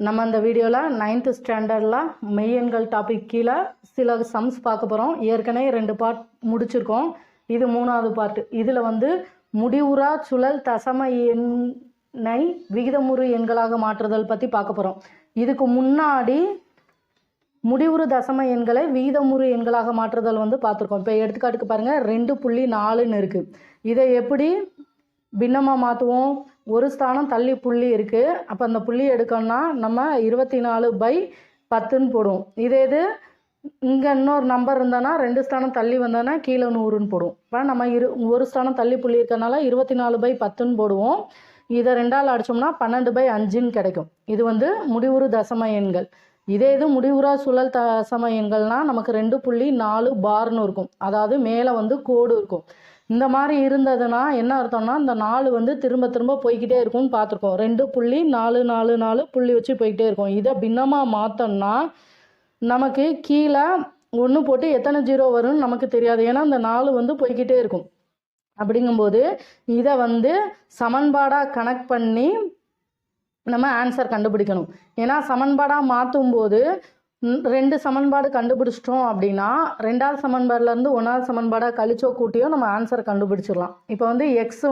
நம்ம இந்த வீடியோவில் 9th ஸ்டாண்டர்டில் மெய்யெண்கள் டாபிக் கீழே சில சம்ஸ் பார்க்க போகிறோம். ஏற்கனவே 2 பார்ட் முடிச்சிருக்கோம். இது 3வது பார்ட். இதில் முடிவுறா சுழல் தசம எண்ணை விகிதமுறு எண்களாக மாற்றுதல் பற்றி பார்க்க போகிறோம். இதுக்கு முன்னாடி முடிவுறு தசம எண்களை விகிதமுறு எண்களாக மாற்றுதல் பார்த்துருக்கோம். இப்போ எடுத்துக்காட்டுக்கு பாருங்கள், 2.4ன்னு இருக்குது. இதை எப்படி பின்னமாக மாற்றுவோம்? ஒரு ஸ்தானம் தள்ளி புள்ளி இருக்குது. அப்போ அந்த புள்ளி எடுக்கணும்னா நம்ம 24/10ன்னு போடுவோம். இது இங்கே இன்னொரு நம்பர் இருந்தானா 2 ஸ்தானம் தள்ளி வந்தோன்னா கீழே 100ன்னு போடுவோம். இப்போ நம்ம ஒரு ஸ்தானம் தள்ளி புள்ளி இருக்கிறனால 24/10ன்னு போடுவோம். இதை 2ஆல் அடித்தோம்னா 12/5ன்னு கிடைக்கும். இது முடிவுறு தசம எண்கள். இது முடிவுறா சுழல் தசம எண்கள்னால் நமக்கு 2.4 பார்னு இருக்கும். அதாவது மேலே கோடு இருக்கும். இந்த மாதிரி இருந்ததுன்னா என்ன அர்த்தம்னா இந்த 4 திரும்ப திரும்ப போய்கிட்டே இருக்கும்னு பார்த்துருக்கோம். 2.444 புள்ளி வச்சு போய்கிட்டே இருக்கும். இதை பின்னமாக மாற்றோம்னா நமக்கு கீழே 1 போட்டு எத்தனை 0 வரும்னு நமக்கு தெரியாது. ஏன்னா இந்த 4 போய்கிட்டே இருக்கும். அப்படிங்கும்போது இதை சமன்பாடாக கனெக்ட் பண்ணி நம்ம ஆன்சர் கண்டுபிடிக்கணும். ஏன்னா சமன்பாடாக மாற்றும்போது 2 சமன்பாடு கண்டுபிடிச்சிட்டோம் அப்படின்னா 2வது சமன்பாடுலேருந்து 1வது சமன்பாடாக கழிச்சோ கூட்டியோ நம்ம ஆன்சரை கண்டுபிடிச்சிடலாம். இப்போ எக்ஸ்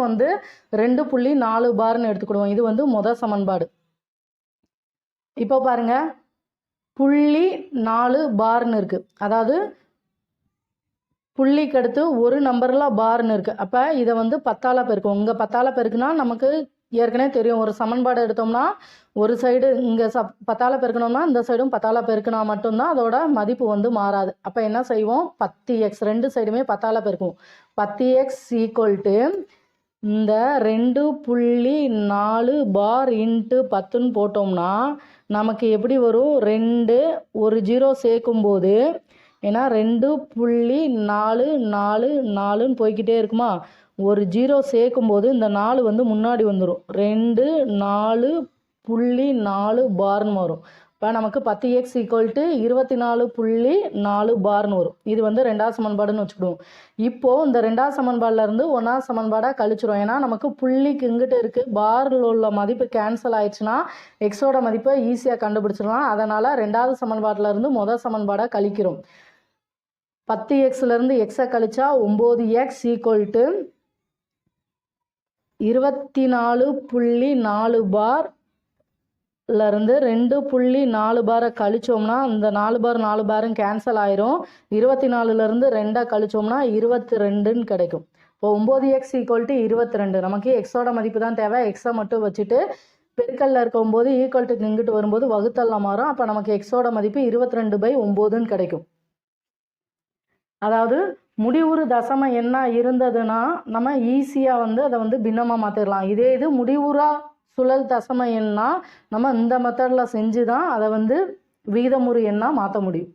2.4 பார்னு எடுத்துக்கிடுவோம். இது முதல் சமன்பாடு. இப்போ பாருங்க, 0.4 பார்னு இருக்குது. அதாவது புள்ளிக்கு அடுத்து ஒரு நம்பரில் பார்னு இருக்குது. அப்போ இதை 10ஆல் பெருக்கும். இங்கே 10ஆல் பெருக்குனா நமக்கு ஏற்கனவே தெரியும். ஒரு சமன்பாடு எடுத்தோம்னா ஒரு சைடு இங்கே 10ஆல் பெருக்கணும்னா இந்த சைடும் 10ஆல் பெருக்கினா மட்டும்தான் அதோட மதிப்பு மாறாது. அப்போ என்ன செய்வோம்? 10x 2 சைடுமே 10ஆல் பெருக்குவோம். 10x = இந்த 2.4 பார் இன்ட்டு 10ன்னு போட்டோம்னா நமக்கு எப்படி வரும்? 2 ஒரு 0 சேர்க்கும்போது, ஏன்னா 2.444ன்னு போய்கிட்டே இருக்குமா, ஒரு 0 சேர்க்கும்போது இந்த 4 முன்னாடி வந்துடும். 2 4.4 பார்னு வரும். இப்போ நமக்கு 10x = 24.4 பார்னு வரும். இது 2வது சமன்பாடுன்னு வச்சுக்கிடுவோம். இப்போது இந்த 2வது சமன்பாடுலேருந்து 1வது சமன்பாடாக கழிச்சிரும். ஏன்னா நமக்கு புள்ளிக்கு இங்கிட்ட இருக்குது. பாரில் உள்ள மதிப்பு கேன்சல் ஆயிடுச்சுன்னா எக்ஸோட மதிப்பை ஈஸியாக கண்டுபிடிச்சிடலாம். அதனால் 2வது சமன்பாட்டிலேருந்து முதல் சமன்பாடாக கழிக்கிறோம். 10xலேருந்து எக்ஸை கழிச்சா 9x = 24.4 பார்லேருந்து 2.4 பாரை கழிச்சோம்னா இந்த 4 பார் 4 பாரும் கேன்சல் ஆயிரும். 24லேருந்து 2 கழிச்சோம்னா 22ன்னு கிடைக்கும். இப்போ 9x = 22. நமக்கு எக்ஸோட மதிப்பு தான் தேவை. எக்ஸை மட்டும் வச்சுட்டு பெருக்கல்ல இருக்கும்போது ஈக்குவல்ட்டுக்கு இங்கிட்டு வரும்போது வகுத்தல்லாம் மாறும். அப்போ நமக்கு எக்ஸோட மதிப்பு 22/9ன்னு கிடைக்கும். அதாவது முடிவுறு தசம எண்ணா இருந்ததுன்னா நம்ம ஈஸியாக அதை பின்னமாக மாற்றிடலாம். இது முடிவுறா சுழல் தசம எண்ணா நம்ம இந்த மெத்தடில் செஞ்சு தான் அதை விகிதமுறு எண்ணா மாற்ற முடியும்.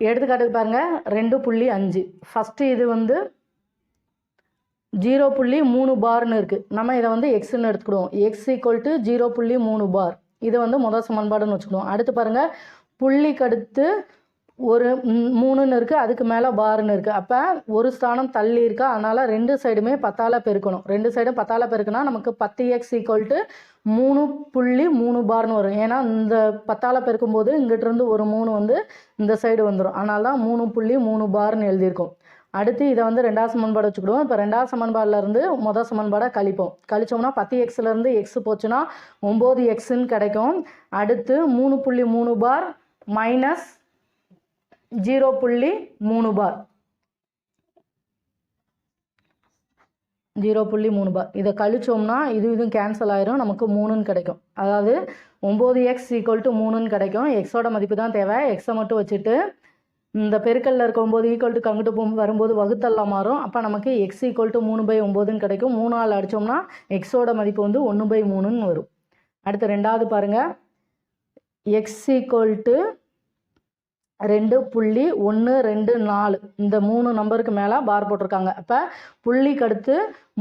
எடுத்துக்காட்டுக்கு பாருங்க, 2.5. ஃபஸ்ட்டு இது 0.3 பார்னு இருக்குது. நம்ம இதை எக்ஸ்ன்னு எடுத்துக்கிடுவோம். எக்ஸ் = 0.3 பார். இது முதல் சமன்பாடுன்னு வச்சுக்கணும். அடுத்து பாருங்கள், புள்ளிக்கு அடுத்து ஒரு 3ன்னு இருக்குது. அதுக்கு மேலே பார்னு இருக்குது. அப்போ ஒரு ஸ்தானம் தள்ளி இருக்கா, அதனால் 2 சைடுமே 10ஆல் பெருக்கணும். 2 சைடும் 10ஆல் பெருக்குனா நமக்கு 10x = 3.3 பார்னு வரும். ஏன்னா இந்த 10ஆல் பெருக்கும்போது இங்கிட்டிருந்து ஒரு 3 இந்த சைடு வந்துடும். அதனால தான் 3.3 பார்னு எழுதியிருக்கோம். அடுத்து இதை 2வது சமன்பாடு வச்சுக்கிடுவோம். இப்போ 2வது சமன்பாடுலேருந்து முதல் சமன்பாடை கழிச்சோம்னா 10xலேருந்து எக்ஸ் போச்சுன்னா 9xன்னு கிடைக்கும். அடுத்து 3.3 பார் மைனஸ் 0.3 பார் 0.3 பார். இதை கழிச்சோம்னா இதுவும் கேன்சல் ஆயிரும். நமக்கு 3ன்னு கிடைக்கும். அதாவது 9x = 3ன்னு கிடைக்கும். எக்ஸோட மதிப்பு தான் தேவை. எக்ஸை மட்டும் வச்சுட்டு இந்த பெருக்கல்ல இருக்கும்போது ஈக்குவல்ட்டுக்கு அங்கிட்டு வரும்போது வகுத்தல்லாம் மாறும். அப்போ நமக்கு x = 3/9ன்னு கிடைக்கும். 3ஆல் அடித்தோம்னா எக்ஸோட மதிப்பு 1/3ன்னு வரும். அடுத்து 2வது பாருங்கள், x = 2.124. இந்த 3 நம்பருக்கு மேலே பார் போட்டிருக்காங்க. அப்போ புள்ளிக்கு அடுத்து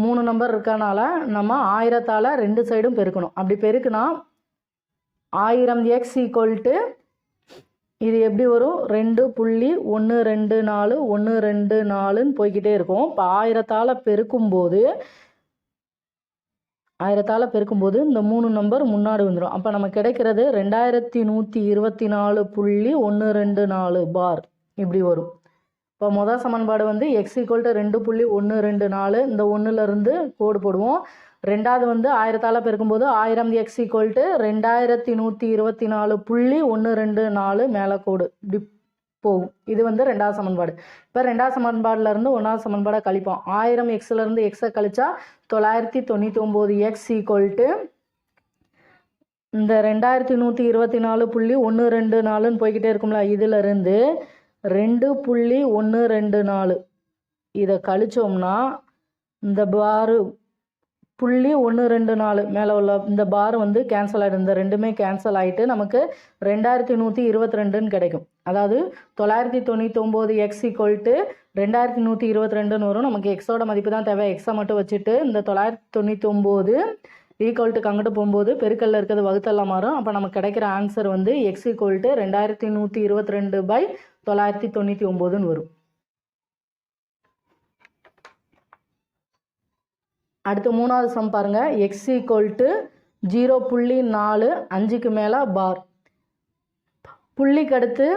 3 நம்பர் இருக்கனால நம்ம 1000ஆல் 2 சைடும் பெருக்கணும். அப்படி பெருக்குனா 1000x = இது எப்படி வரும்? 2.124 124ன்னு போய்கிட்டே இருக்கும். இப்போ 1000ஆல் பெருக்கும்போது 1000ஆல் பெருக்கும்போது இந்த 3 நம்பர் முன்னாடி வந்துடும். அப்போ நமக்கு கிடைக்கிறது 2124.124 பார் இப்படி வரும். இப்போ முதல் சமன்பாடு வந்து எக்ஸ் ஈக்குவல் டு 2.124 இந்த 1லேருந்து கோடு போடுவோம். ரெண்டாவது வந்து 1000ஆல் பெருக்கும்போது 1000 எக்ஸ் ஈக்குவல் டு 2124.124 மேலே கோடு இப்படி போகும். இது வந்து ரெண்டாவது சமன்பாடு. இப்போ ரெண்டாவது சமன்பாடுலேருந்து ஒன்றாவது சமன்பாடை கழிப்போம். 1000 எக்ஸ்லேருந்து எக்ஸை கழிச்சா 999 எக்ஸ் ஈக்குவல் டு இந்த 2124.124ன்னு போய்கிட்டே இருக்கும்ல, இதிலிருந்து 2.124 இதை கழிச்சோம்னா இந்த பாரு 0.124 மேலே உள்ள இந்த பார் வந்து கேன்சல் ஆகிடும். இந்த ரெண்டுமே கேன்சல் ஆகிட்டு நமக்கு 2122ன்னு கிடைக்கும். அதாவது 999 எக்ஸ் ஈக்குவல் டு 2122ன்னு வரும். நமக்கு எக்ஸோட மதிப்பு தான் தேவை. எக்ஸை மட்டும் வச்சுட்டு இந்த 999 ஈக்குவல் டு அங்கிட்டு போகும்போது பெருக்கல்ல இருக்கிறது வகுத்தெல்லாம் மாறும். அப்போ நமக்கு கிடைக்கிற ஆன்சர் வந்து எக்ஸ் ஈக்குவல் டு 2122/999ன்னு வரும். அடுத்து மூணாவது சம் பாருங்க. எக்ஸ் ஈக்குவல் டு 0.4 5க்கு மேலே பார். புள்ளிக்கு அடுத்து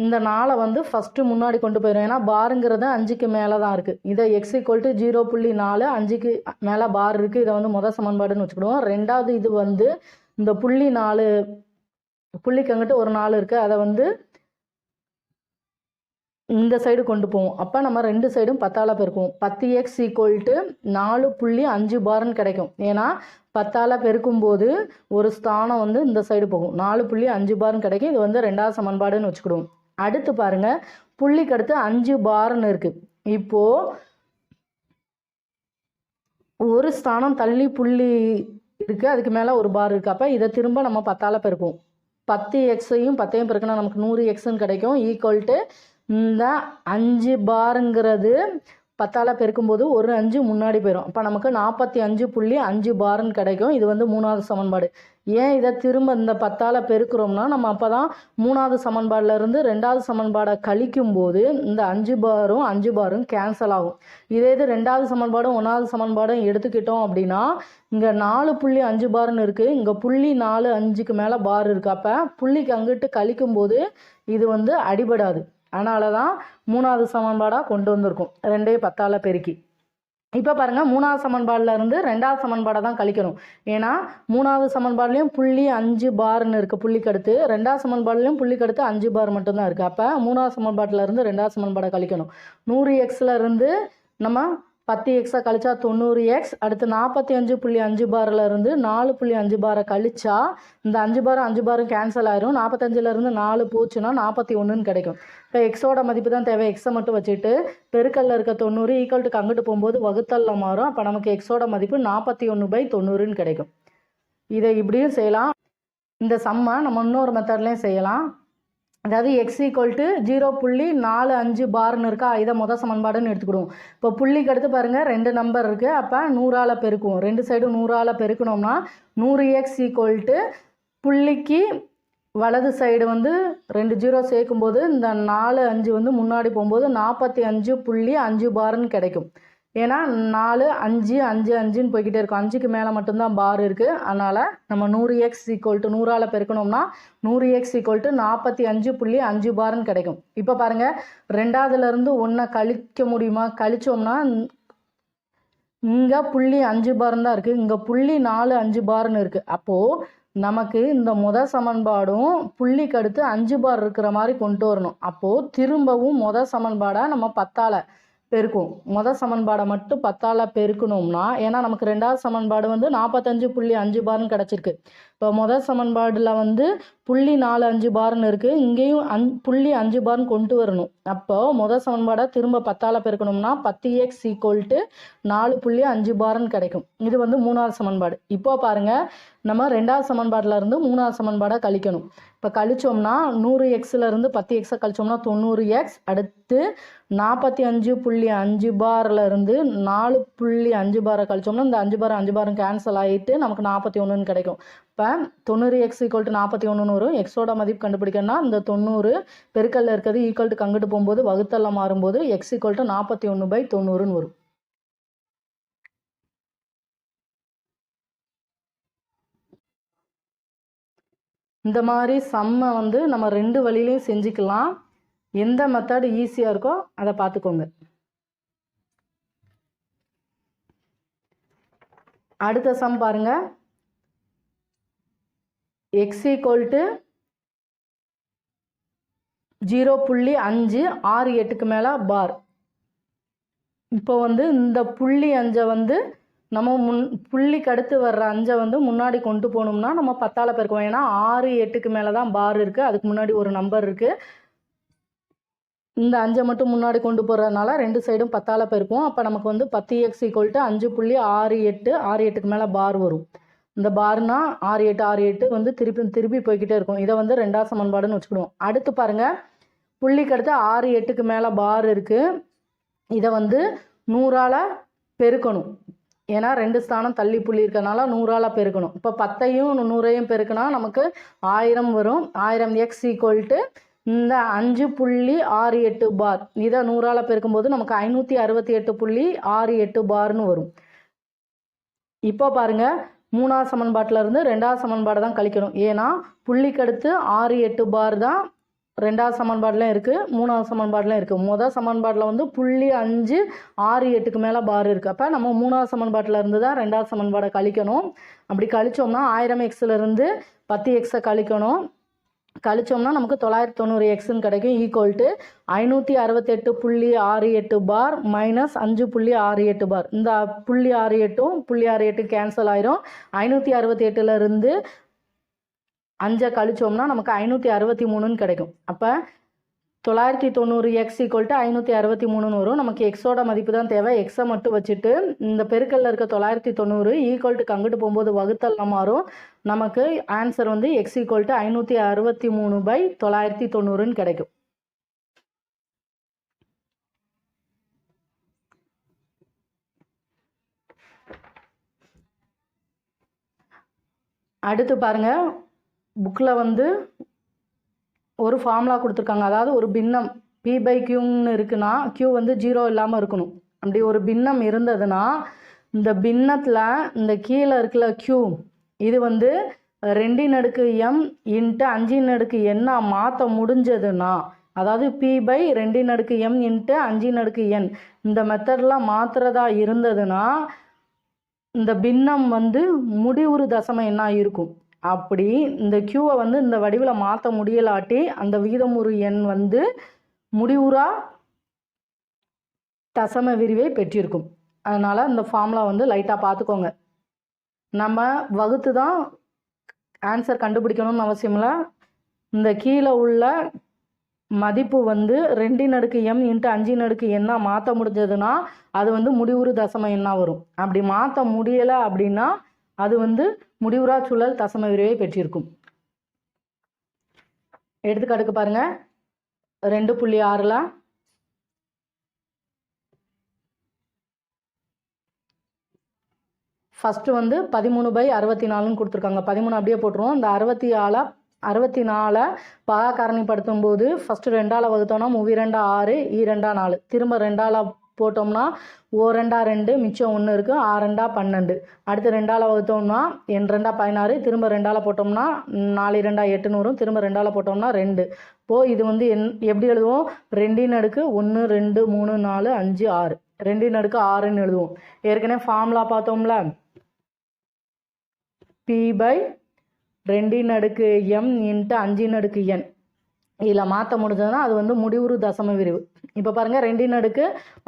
இந்த 4 வந்து ஃபஸ்ட்டு முன்னாடி கொண்டு போயிடும். ஏன்னா பாருங்கிறது 5க்கு மேலே தான் இருக்குது. இதை எக்ஸ் ஈக்குவல் டு 0.4 5க்கு மேலே பார் இருக்குது. இதை வந்து முதல் சமன்பாடுன்னு வச்சுக்கிடுவோம். ரெண்டாவது இது வந்து இந்த 0.4 புள்ளிக்கு அங்கிட்டு ஒரு 4 இருக்குது. அதை வந்து இந்த சைடு கொண்டு போவோம். அப்போ நம்ம ரெண்டு சைடும் 10ஆல் பெருக்குவோம். 10x ஈக்குவல் டு 4.5 பார்னு கிடைக்கும். ஏன்னா 10ஆல் பெருக்கும்போது ஒரு ஸ்தானம் வந்து இந்த சைடு போகும். 4.5 பார்னு கிடைக்கும். இது வந்து ரெண்டாவது சமன்பாடுன்னு வச்சுக்கிடுவோம். அடுத்து பாருங்க, புள்ளிக்கு அடுத்து 5 பார்னு இருக்கு. இப்போ ஒரு ஸ்தானம் தள்ளி புள்ளி இருக்கு, அதுக்கு மேலே ஒரு பார் இருக்கு. அப்போ இதை திரும்ப நம்ம 10ஆல் பெருக்குவோம். 10xையும் 10ஐயும் பெருக்கினா நமக்கு 100xன்னு கிடைக்கும். ஈக்குவல் டு இந்த 5 பாருங்கிறது 10ஆல் பெருக்கும்போது ஒரு 5 முன்னாடி போயிடும். அப்போ நமக்கு 45.5 பார்னு கிடைக்கும். இது வந்து மூணாவது சமன்பாடு. ஏன் இதை திரும்ப இந்த 10ஆல் பெருக்கிறோம்னா, நம்ம அப்போ தான் மூணாவது சமன்பாடிலேருந்து ரெண்டாவது சமன்பாடை கழிக்கும்போது இந்த 5 பாரும் கேன்சல் ஆகும். இதே இது ரெண்டாவது சமன்பாடும் ஒன்றாவது சமன்பாடும் எடுத்துக்கிட்டோம் அப்படின்னா, இங்கே 4.5 பார்னு இருக்குது, இங்கே 0.45க்கு மேலே பார் இருக்குது. அப்போ புள்ளிக்கு அங்கிட்டு கழிக்கும்போது இது வந்து அடிபடாது. அதனால தான் மூணாவது சமன்பாடாக கொண்டு வந்திருக்கும், ரெண்டையும் 10ஆல் பெருக்கி. இப்போ பாருங்கள், மூணாவது சமன்பாடில் இருந்து ரெண்டாவது சமன்பாடை தான் கழிக்கணும். ஏன்னா மூணாவது சமன்பாடுலேயும் 0.5 பார்னு இருக்குது புள்ளிக்கு அடுத்து, ரெண்டாவது சமன்பாடுலேயும் புள்ளிக்கு அடுத்து 5 பார் மட்டும்தான் இருக்குது. அப்போ மூணாவது சமன்பாட்டில் இருந்து ரெண்டாவது சமன்பாடை கழிக்கணும். 100xல இருந்து நம்ம 10xை கழிச்சா 90x. அடுத்து 45.5 பாரில் இருந்து 4.5 பாரை கழிச்சா இந்த 5 பாரும் கேன்சல் ஆயிரும். 45லேருந்து 4 போச்சுன்னா 41ன்னு கிடைக்கும். இப்போ எக்ஸோட மதிப்பு தான் தேவை. எக்ஸை மட்டும் வச்சுட்டு பெருக்கல்ல இருக்க 90 ஈக்குவல் டு அங்கிட்டு போகும்போது வகுத்தல்ல மாறும். அப்போ நமக்கு எக்ஸோட மதிப்பு 41/90ன்னு கிடைக்கும். இதை இப்படியும் செய்யலாம். இந்த சம்மை நம்ம இன்னொரு மெத்தட்லேயும் செய்யலாம். அதாவது எக்ஸ் ஈக்குவல் டு 0.45 பார்னு இருக்கா, இதை முதல் சமன்பாடுன்னு எடுத்துக்கிடுவோம். இப்போ புள்ளிக்கு அடுத்து பாருங்கள், 2 நம்பர் இருக்குது. அப்போ 100ஆல் பெருக்குவோம். ரெண்டு சைடும் 100ஆல் பெருக்கணும்னா 100x ஈக்குவல் டு புள்ளிக்கு வலது சைடு வந்து 2 0 சேர்க்கும்போது இந்த 4 5 வந்து முன்னாடி போகும்போது 45.5 பார்னு கிடைக்கும். ஏன்னா 4 5 5 5ன்னு போய்கிட்டே இருக்கும். 5க்கு மேலே மட்டும்தான் பார் இருக்குது. அதனால் நம்ம 100x ஈக்குவல் டு 100ஆல் பெருக்கணும்னா 100x ஈக்குவல் டு 45.5 பார்னு கிடைக்கும். இப்போ பாருங்கள், ரெண்டாவதுலேருந்து 1 கழிக்க முடியுமா? கழிச்சோம்னா இங்கே 0.5 பார்னு தான் இருக்குது, இங்கே 0.45 பார்னு இருக்குது. அப்போது நமக்கு இந்த முதல் சமன்பாடும் புள்ளிக்கு அடுத்து 5 பார் இருக்கிற மாதிரி கொண்டு வரணும். அப்போது திரும்பவும் முதல் சமன்பாடை நம்ம 10ஆல் பெருக்கும். முதல் சமன்பாடை மட்டும் 10ஆல் பெருக்கணும்னா, ஏன்னா நமக்கு ரெண்டாவது சமன்பாடு வந்து 45.5 பார்னு கிடச்சிருக்கு. இப்போ முதல் சமன்பாடில் வந்து 0.45 பார்னு இருக்குது, இங்கேயும் 0.5 பார்னு கொண்டு வரணும். அப்போ முதல் சமன்பாடை திரும்ப 10ஆல் பெருக்கணும்னா 10x ஈக்குவல் டு 4.5 பார்னு கிடைக்கும். இது வந்து மூணாவது சமன்பாடு. இப்போ பாருங்கள், நம்ம ரெண்டாவது சமன்பாடில் இருந்து மூணாவது சமன்பாடை கழிக்கணும். இப்போ கழிச்சோம்னா 100xல இருந்து 10xை கழிச்சோம்னா 90x. அடுத்து 45.5 பாரில் இருந்து 4.5 பாரை கழிச்சோம்னா இந்த 5 பாரும் கேன்சல் ஆகிட்டு நமக்கு 41ன்னு கிடைக்கும். இப்போ 90x ஈக்குவல் டு 41ன்னு வரும். எக்ஸோட மதிப்பு கண்டுபிடிக்கணும்னா இந்த 90 பெருக்கல்ல இருக்கிறது ஈக்குவல் டு அங்கிட்டு போகும்போது வகுத்தல்ல மாறும்போது x ஈக்குவல் டு 41/90ன்னு வரும். இந்த மாதிரி சம்மை வந்து நம்ம 2 வழியிலையும் செஞ்சுக்கலாம். எந்த மெத்தட் ஈஸியாக இருக்கோ அதை பார்த்துக்கோங்க. அடுத்த சம் பாருங்க. x = 0.5 6 8க்கு மேலே பார். இப்போ வந்து இந்த புள்ளி 5 வந்து நம்ம புள்ளிக்கு அடுத்து வர்ற 5 வந்து முன்னாடி கொண்டு போகணும்னா நம்ம 10ஆல் பெருக்குவோம். ஏன்னா 6 8க்கு மேலே தான் பார் இருக்குது. அதுக்கு முன்னாடி ஒரு நம்பர் இருக்குது. இந்த 5 மட்டும் முன்னாடி கொண்டு போகிறதுனால 2 சைடும் 10ஆல் பெருக்குவோம். அப்போ நமக்கு வந்து 10x = 5.68 6 8க்கு மேலே பார் வரும். இந்த பார்னா 6 8 6 8 வந்து திருப்பி போய்கிட்டே இருக்கும். இதை வந்து 2ஆவது சமன்பாடுன்னு வச்சுக்கிடுவோம். அடுத்து பாருங்கள், புள்ளிக்கு அடுத்து 6 8க்கு மேலே பார் இருக்குது. இதை வந்து 100ஆல் பெருக்கணும். ஏன்னா 2 ஸ்தானம் தள்ளி புள்ளி இருக்கனால 100ஆல் பெருக்கணும். இப்போ 10ஐயும் 100ஐயும் பெருக்கினா நமக்கு 1000 வரும். 1000x = இந்த 5.68 பார். இதை 100ஆல் பெருக்கும்போது நமக்கு 568.68 பார்னு வரும். இப்போ பாருங்கள், 3ஆவது சமன்பாட்டில் இருந்து 2ஆவது சமன்பாடு தான் கழிக்கணும். ஏன்னா புள்ளிக்கு அடுத்து 6 8 பார் தான் 2ஆவது சமன்பாடுலாம் இருக்குது, 3ஆவது சமன்பாடுலாம் இருக்குது. முதல் சமன்பாட்டில் வந்து 0.5 6 8க்கு மேலே பார் இருக்குது. அப்போ நம்ம 3ஆவது சமன்பாட்டில் இருந்து தான் 2ஆவது சமன்பாடை கழிக்கணும். அப்படி கழிச்சோம்னா 1000xலேருந்து 10xஐ கழிச்சோம்னா நமக்கு 990xன்னு கிடைக்கும். = 568.68 பார் மைனஸ் 5.68 பார். இந்த 0.68ம் 0.68 கேன்சல் ஆயிரும். 568லேருந்து 5 கழிச்சோம்னா நமக்கு 563ன்னு கிடைக்கும். அப்போ 990x = 563ன்னு வரும். நமக்கு எக்ஸோட மதிப்பு தான் தேவை. எக்ஸை மட்டும் வச்சுட்டு இந்த பெருக்கல்ல இருக்க 990 ஈக்குவல்ட்டுக்கு அங்கிட்டு போகும்போது வகுத்தல் மாறும். நமக்கு ஆன்சர் வந்து x = 563/990ன்னு கிடைக்கும். அடுத்து பாருங்க, புக்கில் வந்து ஒரு ஃபார்முலா கொடுத்துருக்காங்க. அதாவது ஒரு பின்னம் p/qன்னு இருக்குன்னா q வந்து 0 இல்லாமல் இருக்கணும். அப்படி ஒரு பின்னம் இருந்ததுன்னா இந்த பின்னத்தில் இந்த கீழே இருக்குல்ல q, இது வந்து 2m × 5n மாற்ற முடிஞ்சதுன்னா, அதாவது p/2m × 5n இந்த மெத்தட்லாம் மாற்றுறதா இருந்ததுன்னா இந்த பின்னம் வந்து முடிவுறு தசம எண்ணா இருக்கும். அப்படி இந்த க்யூவை வந்து இந்த வடிவில் மாற்ற முடியலாட்டி அந்த விகிதமுறு எண் வந்து முடிவுறா தசம விரிவை பெற்றிருக்கும். அதனால் இந்த ஃபார்முலா வந்து லைட்டாக பார்த்துக்கோங்க. நம்ம வகுத்து தான் ஆன்சர் கண்டுபிடிக்கணும்னு அவசியம் இல்லை. இந்த கீழே உள்ள மதிப்பு வந்து 2m × 5n மாற்ற முடிஞ்சதுன்னா அது வந்து முடிவுறு தசம எண்ணா வரும். அப்படி மாற்ற முடியலை அப்படின்னா அது வந்து முடிவுறா சுழல் தசம விரிவை பெற்றிருக்கும். எடுத்துக்காட்டுக்கு பாருங்க, 2.6ல் ஃபஸ்ட்டு வந்து 13/64ன்னு கொடுத்துருக்காங்க. 13 அப்படியே போட்டுருவோம். இந்த 64 பகா காரணிப்படுத்தும் போது ஃபஸ்ட்டு 2ஆல் வகுத்தோம்னா 3 2 6 2 4, திரும்ப 2ஆல் போட்டோம்னா 2 2 மிச்சம் 1 இருக்குது, 6 2 12. அடுத்து 2ஆல் வகுத்தோம்னா n 2 16, திரும்ப 2ஆல் போட்டோம்னா 4 2 8ன்னு வரும், திரும்ப 2ஆல் போட்டோம்னா 2. இப்போது இது வந்து எப்படி எழுதுவோம்? 2 1 2 3 4 5 6, 2 6ன்னு எழுதுவோம். ஏற்கனவே ஃபார்முலா பார்த்தோம்ல, p/2m × 5n இதில் மாற்ற முடிஞ்சதுன்னா அது வந்து முடிவுறு தசம விரிவு. இப்போ பாருங்கள், 2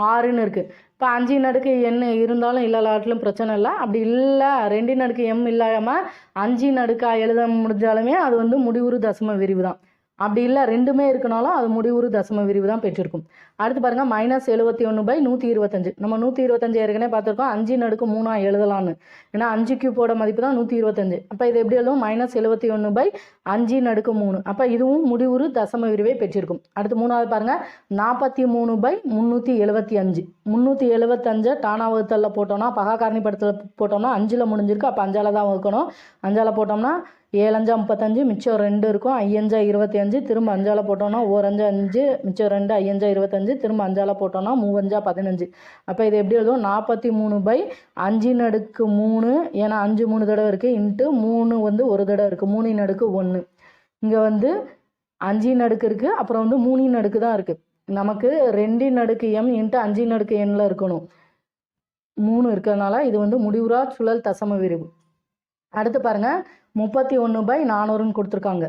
6ன்னு இருக்குது. இப்போ 5n இருந்தாலும் இல்லைலாட்டிலும் பிரச்சனை இல்லை. அப்படி இல்லை 2m இல்லாமல் 5 எழுத முடிஞ்சாலுமே அது வந்து முடிவுறு தசம விரிவு தான். அப்படி இல்லை ரெண்டுமே இருக்கனாலும் அது முடிவுறு தசம விரிவு தான் பெற்றிருக்கும். அடுத்து பாருங்கள், -71/125. நம்ம 125 ஏற்கனவே பார்த்துருக்கோம். 5 3 எழுதலான்னு. ஏன்னா 5 கியூபோட மதிப்பு தான் 125. அப்போ இது எப்படி எழுதும்? -71/5 அப்போ இதுவும் முடிவுறு தசம விரிவை பெற்றிருக்கும். அடுத்து 3வது பாருங்கள், 43/375. 375 டானா வகுத்தலில் போட்டோம்னா, பகா காரணிப்படுத்தல போட்டோம்னா 5ல் முடிஞ்சிருக்கு. அப்போ 5ஆல் தான் வகுக்கணும். 5ஆல் போட்டோம்னா 7 5 35, மிச்சம் 2 இருக்கும். 5 5 25, திரும்ப 5ஆல் போட்டோம்னா 1 5 5, மிச்சம் 2 5 5 25, திரும்ப 5ஆல் போட்டோம்னா 3 5 15. அப்போ இது எப்படி எழுதும்? 43/5 3, ஏன்னா 5 3 தடவை இருக்குது, இன்ட்டு 3 வந்து ஒரு தடவை இருக்குது, 3 1. இங்கே வந்து 5 இருக்குது, அப்புறம் வந்து 3 தான் இருக்குது. நமக்கு 2m இன்ட்டு 5n இருக்கணும். 3 இருக்கிறதுனால இது வந்து முடிவுறா சுழல் தசம விரிவு. அடுத்து பாருங்க 31/400ன்னு கொடுத்துருக்காங்க.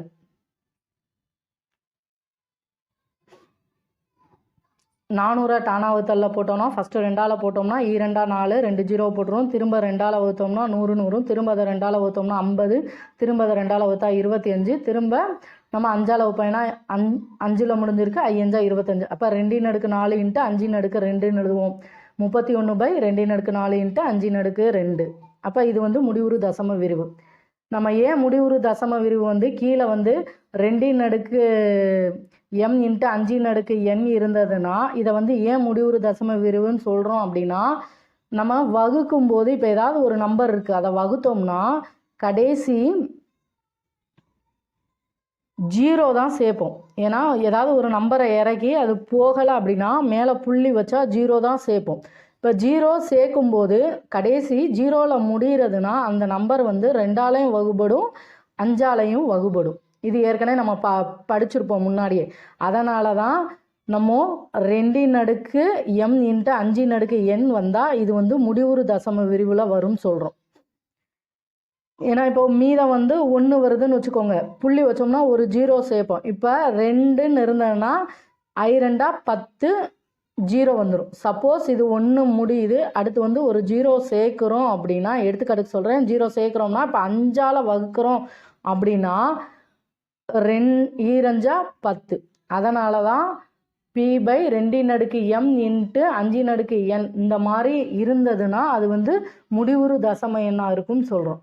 400 டானா வகுத்தல்ல போட்டோம்னா ஃபஸ்ட்டு 2ஆல் போட்டோம்னா 2 4 2 0 போட்டுரும். திரும்ப 2ஆல் வகுத்தோம்னா 100ன்னு வரும். திரும்ப அதை 2ஆல் வகுத்தோம்னா 50, திரும்ப அதை 2ஆல் வகுத்தா 25, திரும்ப நம்ம 5ஆல் வகுப்போம்னா 5ல் முடிஞ்சிருக்கு, 5 25. அப்போ 2/4 இன்ட்டு 5/2ன்னு எழுதுவோம். 31/2/4 இன்ட்டு 5/2. அப்போ இது வந்து முடிவுறு தசம விரிவு. நம்ம ஏன் முடிவுறு தசம விரிவு வந்து கீழே வந்து 2m இன்ட்டு 5n இருந்ததுன்னா இதை வந்து ஏன் முடிவுறு தசம விரிவுன்னு சொல்கிறோம் அப்படின்னா, நம்ம வகுக்கும் போது இப்போ ஏதாவது ஒரு நம்பர் இருக்குது, அதை வகுத்தோம்னா கடைசி 0 தான் சேர்ப்போம். ஏன்னா ஏதாவது ஒரு நம்பரை இறக்கி அது போகலை அப்படின்னா மேலே புள்ளி வச்சா 0 தான் சேர்ப்போம். இப்போ 0 சேர்க்கும்போது கடைசி 0ல் முடிகிறதுனா அந்த நம்பர் வந்து 2ஆலையும் வகுபடும், 5ஆலையும் வகுபடும். இது ஏற்கனவே நம்ம படிச்சிருப்போம் முன்னாடியே. அதனால தான் நம்ம 2m இன்ட்டு 5n வந்தால் இது வந்து முடிவுறு தசம விரிவில் வரும்னு சொல்கிறோம். ஏன்னா இப்போ மீதம் வந்து 1 வருதுன்னு வச்சுக்கோங்க, புள்ளி வச்சோம்னா ஒரு 0 சேர்ப்போம். இப்போ 2ன்னு இருந்ததுன்னா I2 10 0 வந்துடும். சப்போஸ் இது 1 முடியுது, அடுத்து வந்து ஒரு 0 சேர்க்குறோம் அப்படின்னா, எடுத்துக்காட்டுக்கு சொல்கிறேன், 0 சேர்க்குறோம்னா இப்போ 5ஆல் வகுக்கிறோம் அப்படின்னா 2 10. அதனால தான் p/2m இன்ட்டு 5n இந்த மாதிரி இருந்ததுன்னா அது வந்து முடிவுறு தசம எண்ணாக இருக்கும்னு சொல்கிறோம்.